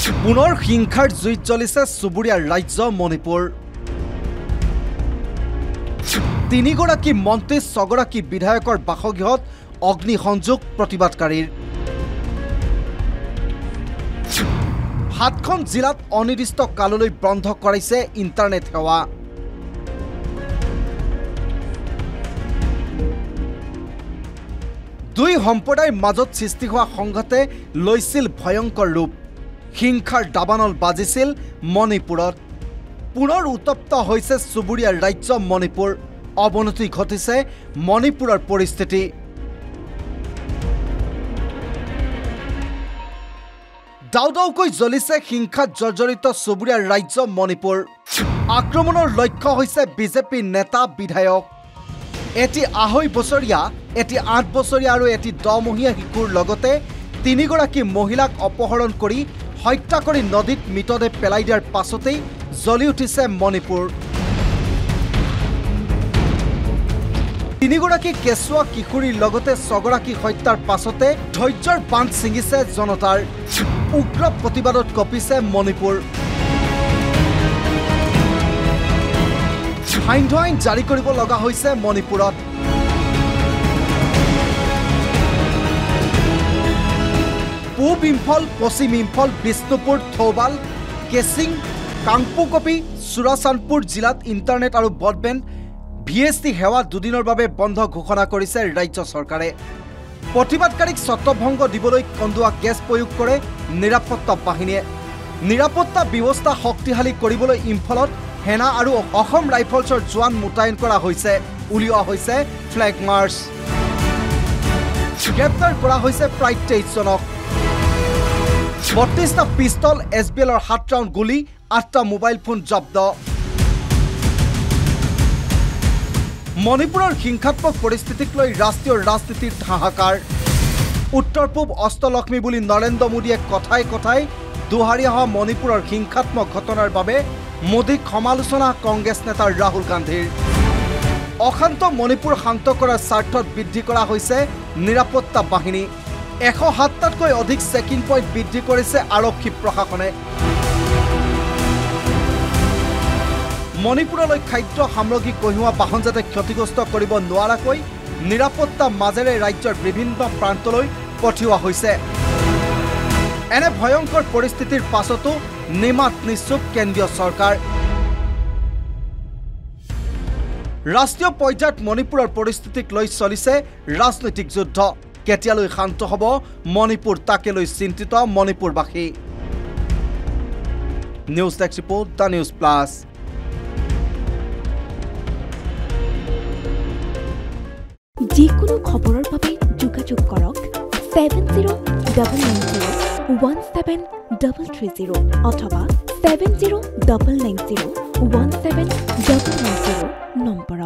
পুনৰ হিংসাৰ জুইত জ্বলিছে চুবুৰীয়া ৰাজ্য মণিপুৰ। তিনিগৰাকী মন্ত্ৰী ৬গৰাকী বিধায়কৰ বাসগৃহত অগ্নিসংযোগ প্ৰতিবাদকাৰীৰ। ৭খন জিলাত অনিৰ্দিষ্ট কাললৈ বন্ধ কৰাইছে ইণ্টাৰনেট সেৱা। দুই সম্প্ৰদায়ৰ মাজত সৃষ্টি হোৱা সংঘাতে লৈছিল ভয়ংকৰ ৰূপ। হিংসাৰ দাবানল বাজিছিল মণিপুৰত। পুনৰ উত্তপ্ত হৈছে চুবুৰীয়া ৰাজ্য মণিপুৰ। অৱনতি ঘটিছে মণিপুৰৰ পৰিস্থিতি। দাউদাউকৈ জ্বলিছে হিংসাত জৰ্জৰিত চুবুৰীয়া ৰাজ্য মণিপুৰ। আক্ৰমণৰ লক্ষ্য হৈছে বিজেপি নেতা বিধায়ক। এটি ২.৫ বছৰীয়া, এটি ৮ বছৰীয়া আৰু এটি ১০মহীয়া শিশুৰ লগতে তিনিগৰাকী মহিলাক অপহৰণ কৰি হত্যা কৰি নদীত মৃতদেহ পেলাই দিয়াৰ পাছতেই জ্বলি উঠিছে মণিপুৰ। তিনিগৰাকী কেঁচুৱা কিশোৰীৰ লগতে ৬গৰাকী হত্যাৰ পাছতে ধৈৰ্যৰ বান্ধ ছিঙিছে জনতাৰ। উগ্ৰ প্ৰতিবাদত কঁপিছে মণিপুৰ। সান্ধ্য আইন জাৰি কৰিব লগা হৈছে মণিপুৰত। পূব ইম্ফল, পশ্চিম ইম্ফল, বিষ্ণুপুৰ, থৌবাল, কেচিং, কাংপুকপি, চুৰাচান্দপুৰ জিলাত ইণ্টাৰনেট আৰু ব্ৰডবেণ্ড VST সেৱা দুদিনৰ বাবে বন্ধ ঘোষণা কৰিছে ৰাজ্য চৰকাৰে। প্ৰতিবাদকাৰীক ছত্ৰভংগ দিবলৈ কন্দুৱা গেছ প্ৰয়োগ কৰে নিৰাপত্তা বাহিনীয়ে। নিৰাপত্তা ব্যৱস্থা শক্তিশালী কৰিবলৈ ইম্ফলত সেনা আৰু অসম ৰাইফলছৰ জোৱান মোতায়েন কৰা হৈছে। উলিওৱা হৈছে ফ্লেগ মাৰ্চ। গ্ৰেপ্তাৰ কৰা হৈছে প্ৰায় ২৩জনক। ৩২টা পিষ্টল, SBLৰ ৭ ৰাউণ্ড গুলী, ৮টা মোবাইল ফোন জব্দ। মণিপুৰৰ হিংসাত্মক পৰিস্থিতিক লৈ ৰাষ্ট্ৰীয় ৰাজনীতিৰ হাহাকাৰ। উত্তৰ পূব অষ্টলক্ষ্মী বুলি নৰেন্দ্ৰ মোদীয়ে কথাই কথাই দোহাৰি অহা মণিপুৰৰ হিংসাত্মক ঘটনাৰ বাবে মোদীক সমালোচনা কংগ্ৰেছ নেতা ৰাহুল গান্ধীৰ। অশান্ত মণিপুৰ শান্ত কৰাৰ স্বাৰ্থত বৃদ্ধি কৰা হৈছে নিৰাপত্তা বাহিনী। ১০৭টাতকৈ অধিক চেকিং পইণ্ট বৃদ্ধি কৰিছে আৰক্ষী প্ৰশাসনে। মণিপুৰলৈ খাদ্য সামগ্ৰী কঢ়িওৱা বাহন যাতে ক্ষতিগ্ৰস্ত কৰিব নোৱাৰাকৈ নিৰাপত্তা মাজেৰে ৰাজ্যৰ বিভিন্ন প্ৰান্তলৈ পঠিওৱা হৈছে। এনে ভয়ংকৰ পৰিস্থিতিৰ পাছতো নিমাত নিশ্চুপ কেন্দ্ৰীয় চৰকাৰ। ৰাষ্ট্ৰীয় পৰ্যায়ত মণিপুৰৰ পৰিস্থিতিক লৈ চলিছে ৰাজনৈতিক যুদ্ধ। কেতিয়ালৈ শান্ত হ'ব মণিপুৰ, তাকে লৈ চিন্তিত মণিপুৰবাসী। News desk report, the news plus. যিকোনো খবৰৰ বাবে যোগাযোগ কৰক 7099017330 অথবা 7099017390 নম্বৰত।